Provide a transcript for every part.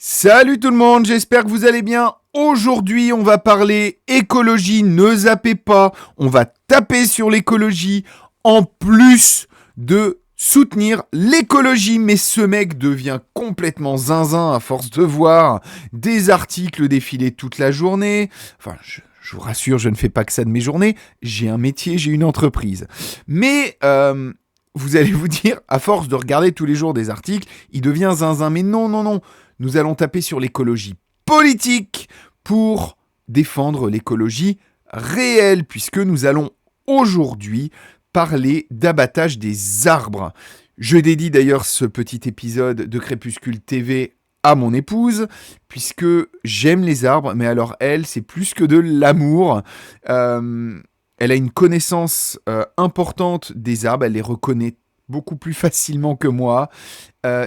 Salut tout le monde, j'espère que vous allez bien. Aujourd'hui, on va parler écologie, ne zappez pas, on va taper sur l'écologie en plus de soutenir l'écologie. Mais ce mec devient complètement zinzin à force de voir des articles défiler toute la journée. Enfin, je vous rassure, je ne fais pas que ça de mes journées, j'ai un métier, j'ai une entreprise. Mais vous allez vous dire, à force de regarder tous les jours des articles, il devient zinzin. Mais non, non, non. Nous allons taper sur l'écologie politique pour défendre l'écologie réelle, puisque nous allons aujourd'hui parler d'abattage des arbres. Je dédie d'ailleurs ce petit épisode de Crépuscule TV à mon épouse, puisque j'aime les arbres, mais alors elle, c'est plus que de l'amour. Elle a une connaissance importante des arbres, elle les reconnaît beaucoup plus facilement que moi.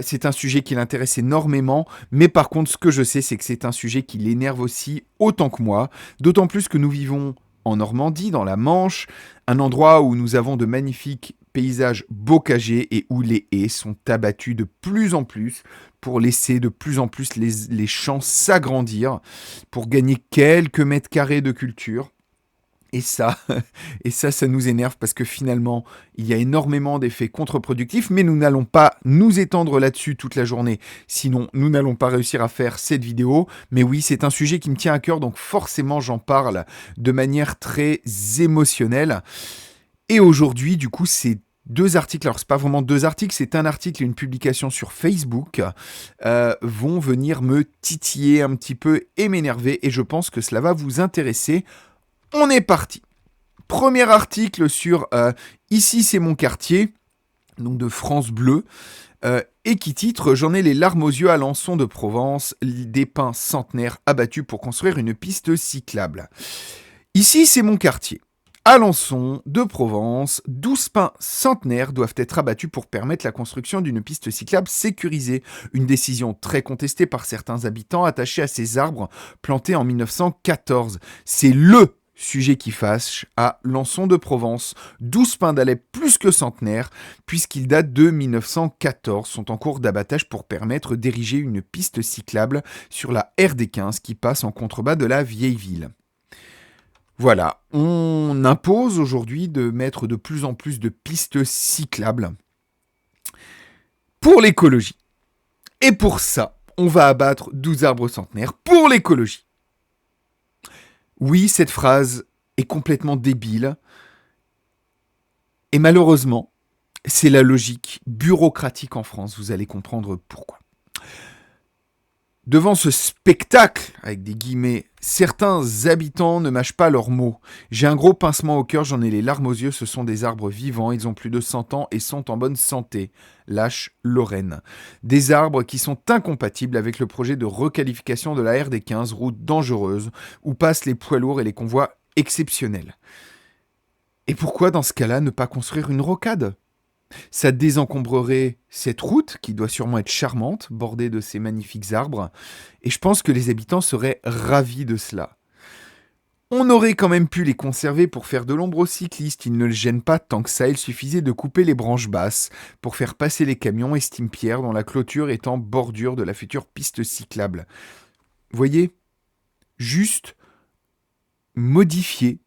C'est un sujet qui l'intéresse énormément, mais par contre, ce que je sais, c'est que c'est un sujet qui l'énerve aussi autant que moi, d'autant plus que nous vivons en Normandie, dans la Manche, un endroit où nous avons de magnifiques paysages bocagers et où les haies sont abattues de plus en plus pour laisser de plus en plus les champs s'agrandir, pour gagner quelques mètres carrés de culture. Et ça, ça nous énerve parce que finalement, il y a énormément d'effets contre-productifs, mais nous n'allons pas nous étendre là-dessus toute la journée, sinon nous n'allons pas réussir à faire cette vidéo. Mais oui, c'est un sujet qui me tient à cœur, donc forcément j'en parle de manière très émotionnelle. Et aujourd'hui, du coup, c'est deux articles, alors c'est pas vraiment deux articles, c'est un article et une publication sur Facebook, vont venir me titiller un petit peu et m'énerver, et je pense que cela va vous intéresser. On est parti. Premier article sur Ici c'est mon quartier, donc de France Bleu, et qui titre J'en ai les larmes aux yeux à Alençon de Provence, des pins centenaires abattus pour construire une piste cyclable. Ici c'est mon quartier. Alençon de Provence, 12 pins centenaires doivent être abattus pour permettre la construction d'une piste cyclable sécurisée. Une décision très contestée par certains habitants attachés à ces arbres plantés en 1914. C'est le sujet qui fâche à Alençon de Provence. 12 pins d'Alep plus que centenaires, puisqu'ils datent de 1914, sont en cours d'abattage pour permettre d'ériger une piste cyclable sur la RD15 qui passe en contrebas de la vieille ville. Voilà, on impose aujourd'hui de mettre de plus en plus de pistes cyclables pour l'écologie. Et pour ça, on va abattre 12 arbres centenaires pour l'écologie. Oui, cette phrase est complètement débile. Et malheureusement, c'est la logique bureaucratique en France. Vous allez comprendre pourquoi. Devant ce spectacle, avec des guillemets, certains habitants ne mâchent pas leurs mots. J'ai un gros pincement au cœur, j'en ai les larmes aux yeux, ce sont des arbres vivants, ils ont plus de 100 ans et sont en bonne santé. Lâche Lorraine. Des arbres qui sont incompatibles avec le projet de requalification de la RD15, route dangereuse, où passent les poids lourds et les convois exceptionnels. Et pourquoi dans ce cas-là ne pas construire une rocade ? Ça désencombrerait cette route, qui doit sûrement être charmante, bordée de ces magnifiques arbres, et je pense que les habitants seraient ravis de cela. On aurait quand même pu les conserver pour faire de l'ombre aux cyclistes, ils ne les gênent pas tant que ça, il suffisait de couper les branches basses pour faire passer les camions, estime Pierre, dont la clôture est en bordure de la future piste cyclable. Voyez, juste modifier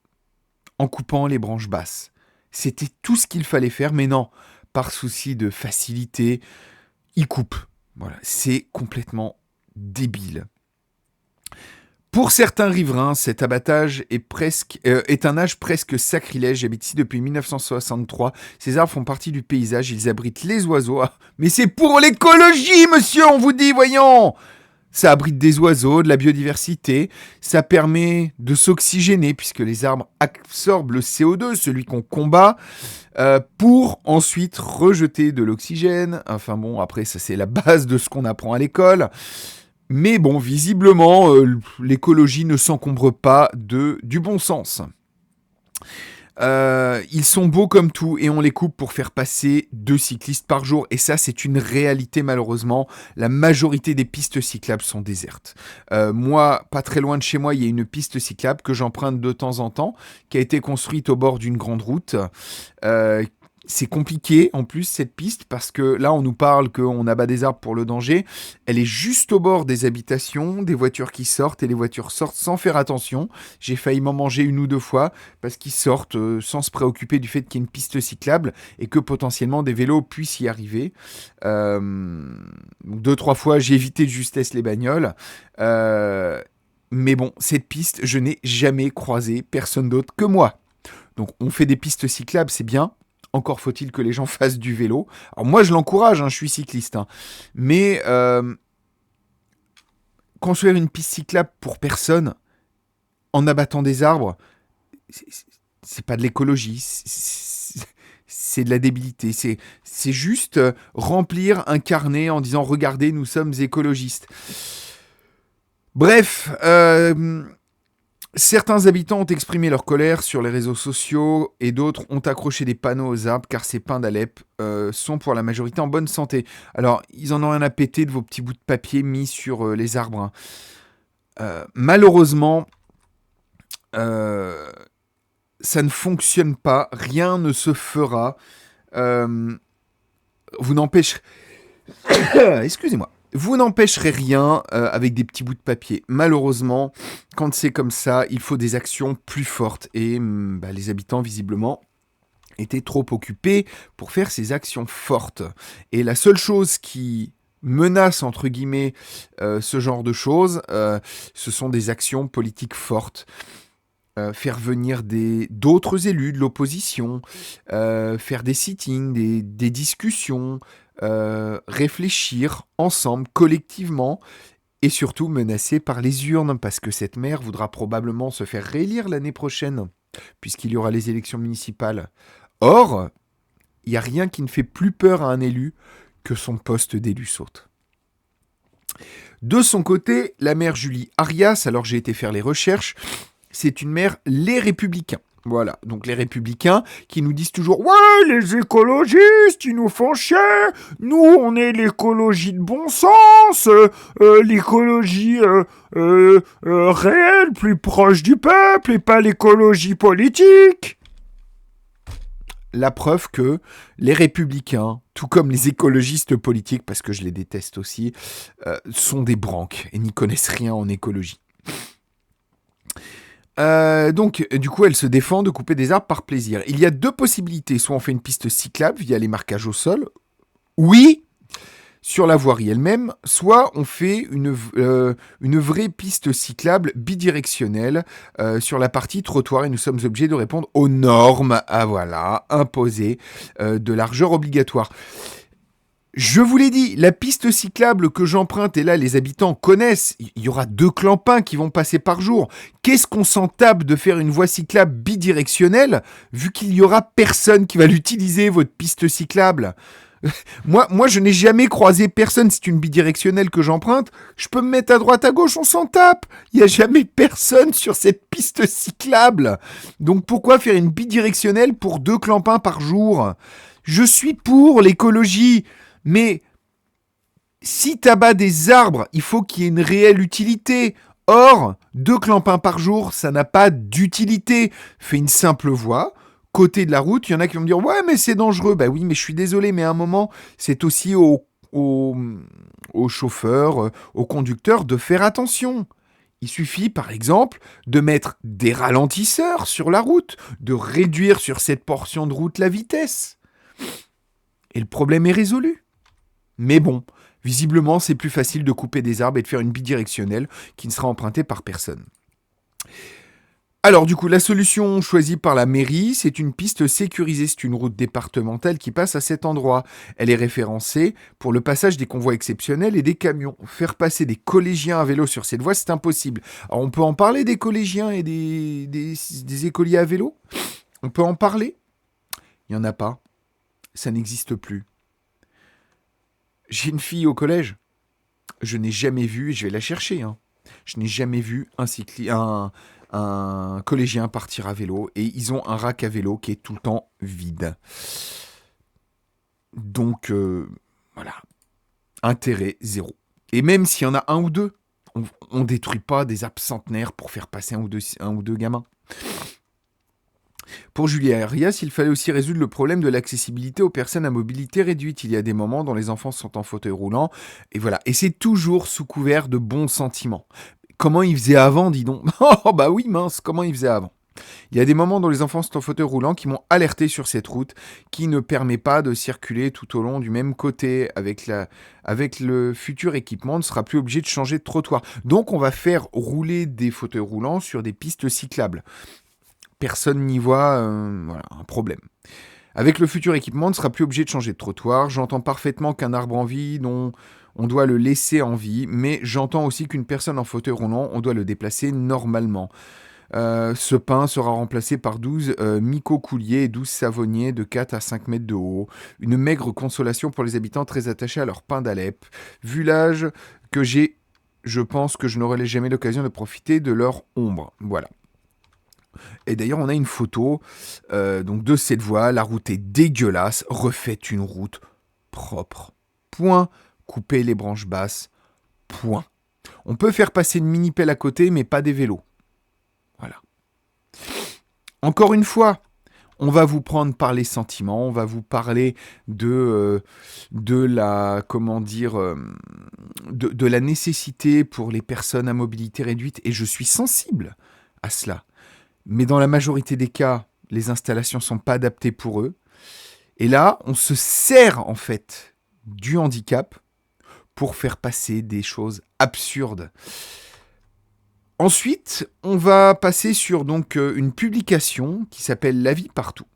en coupant les branches basses. C'était tout ce qu'il fallait faire, mais non, par souci de facilité, il coupe. Voilà, c'est complètement débile. Pour certains riverains, cet abattage est un âge presque sacrilège. J'habite ici depuis 1963. Ces arbres font partie du paysage, ils abritent les oiseaux. Ah, mais c'est pour l'écologie, monsieur, on vous dit, voyons. Ça abrite des oiseaux, de la biodiversité, ça permet de s'oxygéner puisque les arbres absorbent le CO2, celui qu'on combat, pour ensuite rejeter de l'oxygène. Enfin bon, après ça c'est la base de ce qu'on apprend à l'école. Mais bon, visiblement, l'écologie ne s'encombre pas du bon sens. Ils sont beaux comme tout et on les coupe pour faire passer 2 cyclistes par jour. Et ça, c'est une réalité malheureusement. La majorité des pistes cyclables sont désertes. Moi, pas très loin de chez moi, il y a une piste cyclable que j'emprunte de temps en temps, qui a été construite au bord d'une grande route. C'est compliqué en plus cette piste parce que là on nous parle qu'on abat des arbres pour le danger. Elle est juste au bord des habitations, des voitures qui sortent et les voitures sortent sans faire attention. J'ai failli m'en manger une ou deux fois parce qu'ils sortent sans se préoccuper du fait qu'il y ait une piste cyclable et que potentiellement des vélos puissent y arriver. Deux, trois fois j'ai évité de justesse les bagnoles. Mais bon, cette piste, je n'ai jamais croisé personne d'autre que moi. Donc on fait des pistes cyclables, c'est bien. Encore faut-il que les gens fassent du vélo. Alors moi, je l'encourage, hein, je suis cycliste. Hein. Mais construire une piste cyclable pour personne, en abattant des arbres, c'est pas de l'écologie. C'est de la débilité. C'est juste remplir un carnet en disant « Regardez, nous sommes écologistes ». Bref, certains habitants ont exprimé leur colère sur les réseaux sociaux et d'autres ont accroché des panneaux aux arbres car ces pins d'Alep sont pour la majorité en bonne santé. Alors, ils en ont rien à péter de vos petits bouts de papier mis sur les arbres. Hein. Malheureusement, ça ne fonctionne pas, rien ne se fera. Vous n'empêcherez... Excusez-moi. Vous n'empêcherez rien avec des petits bouts de papier. Malheureusement, quand c'est comme ça, il faut des actions plus fortes. Et les habitants, visiblement, étaient trop occupés pour faire ces actions fortes. Et la seule chose qui menace, entre guillemets, ce genre de choses, ce sont des actions politiques fortes. Faire venir d'autres élus de l'opposition, faire des sittings, des discussions, réfléchir ensemble, collectivement, et surtout menacé par les urnes, parce que cette maire voudra probablement se faire réélire l'année prochaine, puisqu'il y aura les élections municipales. Or, il n'y a rien qui ne fait plus peur à un élu que son poste d'élu saute. De son côté, la maire Julie Arias, alors j'ai été faire les recherches, c'est une maire Les Républicains. Voilà, donc les Républicains qui nous disent toujours « Ouais, les écologistes, ils nous font chier. Nous, on est l'écologie de bon sens, l'écologie réelle, plus proche du peuple, et pas l'écologie politique. » La preuve que les Républicains, tout comme les écologistes politiques, parce que je les déteste aussi, sont des branques et n'y connaissent rien en écologie. Donc, du coup, elle se défend de couper des arbres par plaisir. Il y a deux possibilités. Soit on fait une piste cyclable via les marquages au sol. Oui, sur la voirie elle-même. Soit on fait une vraie piste cyclable bidirectionnelle sur la partie trottoir. Et nous sommes obligés de répondre aux normes, imposées de largeur obligatoire. Je vous l'ai dit, la piste cyclable que j'emprunte, et là les habitants connaissent, il y aura 2 clampins qui vont passer par jour. Qu'est-ce qu'on s'en tape de faire une voie cyclable bidirectionnelle, vu qu'il y aura personne qui va l'utiliser, votre piste cyclable? Moi, je n'ai jamais croisé personne, c'est une bidirectionnelle que j'emprunte, je peux me mettre à droite à gauche, on s'en tape. Il n'y a jamais personne sur cette piste cyclable. Donc pourquoi faire une bidirectionnelle pour 2 clampins par jour? Je suis pour l'écologie. Mais si t'abats des arbres, il faut qu'il y ait une réelle utilité. Or, 2 clampins par jour, ça n'a pas d'utilité. Fais une simple voie, côté de la route, il y en a qui vont me dire « Ouais, mais c'est dangereux. » Bah oui, mais je suis désolé, mais à un moment, c'est aussi aux chauffeurs, aux conducteurs de faire attention. Il suffit, par exemple, de mettre des ralentisseurs sur la route, de réduire sur cette portion de route la vitesse. Et le problème est résolu. Mais bon, visiblement, c'est plus facile de couper des arbres et de faire une bidirectionnelle qui ne sera empruntée par personne. Alors du coup, la solution choisie par la mairie, c'est une piste sécurisée. C'est une route départementale qui passe à cet endroit. Elle est référencée pour le passage des convois exceptionnels et des camions. Faire passer des collégiens à vélo sur cette voie, c'est impossible. Alors on peut en parler des collégiens et des écoliers à vélo? On peut en parler? Il n'y en a pas. Ça n'existe plus. J'ai une fille au collège. Je n'ai jamais vu, et je vais la chercher, hein. Je n'ai jamais vu un collégien partir à vélo. Et ils ont un rack à vélo qui est tout le temps vide. Donc, voilà. Intérêt zéro. Et même s'il y en a un ou deux, on ne détruit pas des arbres centenaires pour faire passer un ou deux gamins. Pour Julia Arias, il fallait aussi résoudre le problème de l'accessibilité aux personnes à mobilité réduite. Il y a des moments dont les enfants sont en fauteuil roulant, et voilà. Et c'est toujours sous couvert de bons sentiments. Comment ils faisaient avant, dis donc? Oh bah oui, mince, comment ils faisaient avant? Il y a des moments dont les enfants sont en fauteuil roulant qui m'ont alerté sur cette route qui ne permet pas de circuler tout au long du même côté. Avec le futur équipement, on ne sera plus obligé de changer de trottoir. Donc on va faire rouler des fauteuils roulants sur des pistes cyclables. Personne n'y voit voilà, un problème. Avec le futur équipement, on ne sera plus obligé de changer de trottoir. J'entends parfaitement qu'un arbre en vie, dont on doit le laisser en vie, mais j'entends aussi qu'une personne en fauteuil roulant, on doit le déplacer normalement. Ce pin sera remplacé par 12 mycocouliers et 12 savonniers de 4 à 5 mètres de haut. Une maigre consolation pour les habitants très attachés à leur pain d'Alep. Vu l'âge que j'ai, je pense que je n'aurai jamais l'occasion de profiter de leur ombre. Voilà. Et d'ailleurs, on a une photo donc de cette voie. La route est dégueulasse. Refaites une route propre. Point. Coupez les branches basses. Point. On peut faire passer une mini-pelle à côté, mais pas des vélos. Voilà. Encore une fois, on va vous prendre par les sentiments, on va vous parler de la, comment dire, de la nécessité pour les personnes à mobilité réduite, et je suis sensible à cela. Mais dans la majorité des cas, les installations ne sont pas adaptées pour eux. Et là, on se sert en fait du handicap pour faire passer des choses absurdes. Ensuite, on va passer sur donc une publication qui s'appelle La vie partout.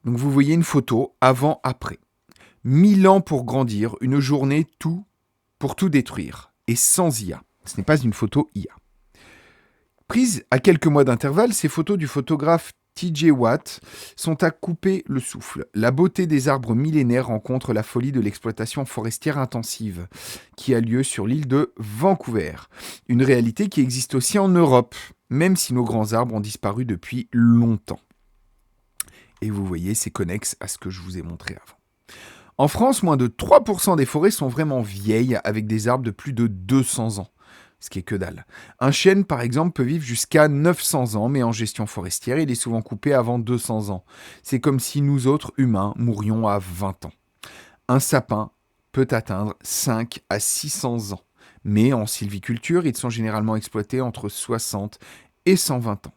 Donc vous voyez une photo avant-après. 1000 ans pour grandir, une journée tout pour tout détruire. Et sans IA. Ce n'est pas une photo IA. Prises à quelques mois d'intervalle, ces photos du photographe T.J. Watt sont à couper le souffle. La beauté des arbres millénaires rencontre la folie de l'exploitation forestière intensive qui a lieu sur l'île de Vancouver. Une réalité qui existe aussi en Europe, même si nos grands arbres ont disparu depuis longtemps. Et vous voyez, c'est connexe à ce que je vous ai montré avant. En France, moins de 3% des forêts sont vraiment vieilles, avec des arbres de plus de 200 ans. Ce qui est que dalle. Un chêne, par exemple, peut vivre jusqu'à 900 ans, mais en gestion forestière, il est souvent coupé avant 200 ans. C'est comme si nous autres, humains, mourions à 20 ans. Un sapin peut atteindre 5 à 600 ans, mais en sylviculture, ils sont généralement exploités entre 60 et 120 ans.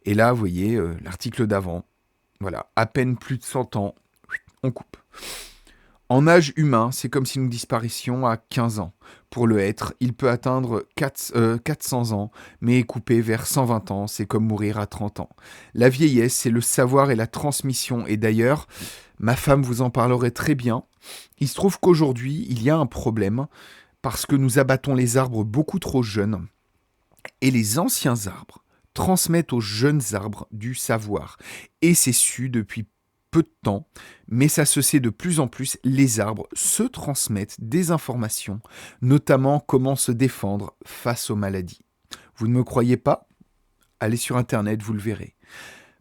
Et là, vous voyez, l'article d'avant, voilà, à peine plus de 100 ans, on coupe. En âge humain, c'est comme si nous disparissions à 15 ans. Pour le hêtre, il peut atteindre 400 ans, mais est coupé vers 120 ans, c'est comme mourir à 30 ans. La vieillesse, c'est le savoir et la transmission. Et d'ailleurs, ma femme vous en parlerait très bien. Il se trouve qu'aujourd'hui, il y a un problème, parce que nous abattons les arbres beaucoup trop jeunes, et les anciens arbres transmettent aux jeunes arbres du savoir. Et c'est su depuis peu de temps, mais ça se sait de plus en plus, les arbres se transmettent des informations, notamment comment se défendre face aux maladies. Vous ne me croyez pas? Allez sur Internet, vous le verrez.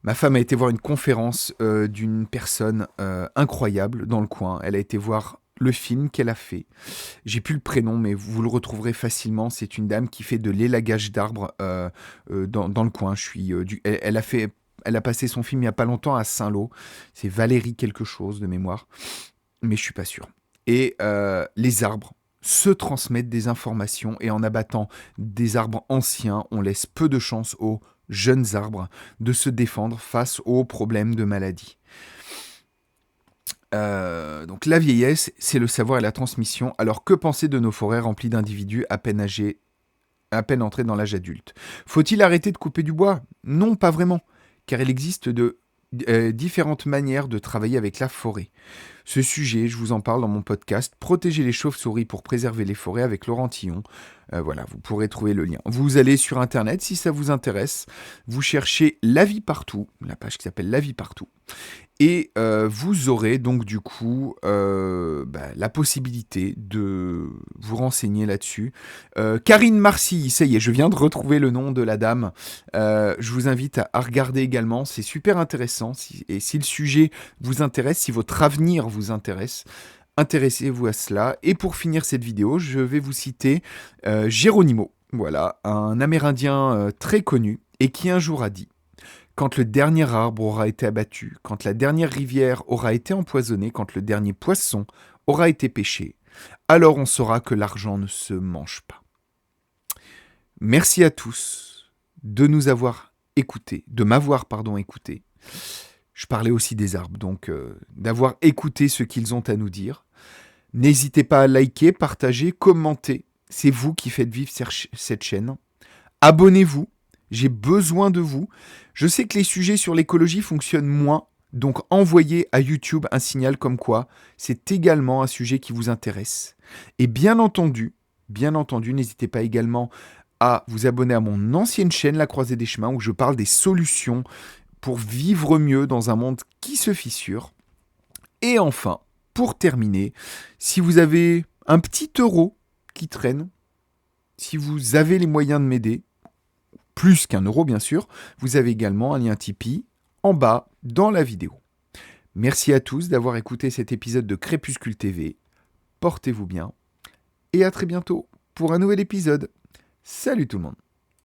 Ma femme a été voir une conférence d'une personne incroyable dans le coin. Elle a été voir le film qu'elle a fait. J'ai plus le prénom, mais vous le retrouverez facilement. C'est une dame qui fait de l'élagage d'arbres dans le coin. Elle a passé son film il n'y a pas longtemps à Saint-Lô. C'est Valérie quelque chose de mémoire, mais je suis pas sûr. Et les arbres se transmettent des informations, et en abattant des arbres anciens, on laisse peu de chance aux jeunes arbres de se défendre face aux problèmes de maladie. Donc la vieillesse, c'est le savoir et la transmission. Alors que penser de nos forêts remplies d'individus à peine âgés, à peine entrés dans l'âge adulte? Faut-il arrêter de couper du bois? Non, pas vraiment, car il existe différentes manières de travailler avec la forêt. Ce sujet, je vous en parle dans mon podcast « Protéger les chauves-souris pour préserver les forêts » avec Laurent Tillon. Voilà, vous pourrez trouver le lien. Vous allez sur Internet, si ça vous intéresse, vous cherchez La vie partout, la page qui s'appelle La vie partout, et vous aurez donc du coup la possibilité de vous renseigner là-dessus. Karine Marcy, ça y est, je viens de retrouver le nom de la dame. Je vous invite à regarder également, c'est super intéressant. Et si le sujet vous intéresse, si votre avenir vous intéresse, intéressez-vous à cela. Et pour finir cette vidéo, je vais vous citer Geronimo, voilà, un Amérindien très connu, et qui un jour a dit: quand le dernier arbre aura été abattu, quand la dernière rivière aura été empoisonnée, quand le dernier poisson aura été pêché, alors on saura que l'argent ne se mange pas. Merci à tous de nous avoir écoutés, de m'avoir écouté. Je parlais aussi des arbres, donc d'avoir écouté ce qu'ils ont à nous dire. N'hésitez pas à liker, partager, commenter. C'est vous qui faites vivre cette chaîne. Abonnez-vous, j'ai besoin de vous. Je sais que les sujets sur l'écologie fonctionnent moins, donc envoyez à YouTube un signal comme quoi c'est également un sujet qui vous intéresse. Et bien entendu, n'hésitez pas également à vous abonner à mon ancienne chaîne La Croisée des Chemins où je parle des solutions pour vivre mieux dans un monde qui se fissure. Et enfin, pour terminer, si vous avez un petit euro qui traîne, si vous avez les moyens de m'aider, plus qu'un euro bien sûr, vous avez également un lien Tipeee en bas dans la vidéo. Merci à tous d'avoir écouté cet épisode de Crépuscule TV. Portez-vous bien et à très bientôt pour un nouvel épisode. Salut tout le monde!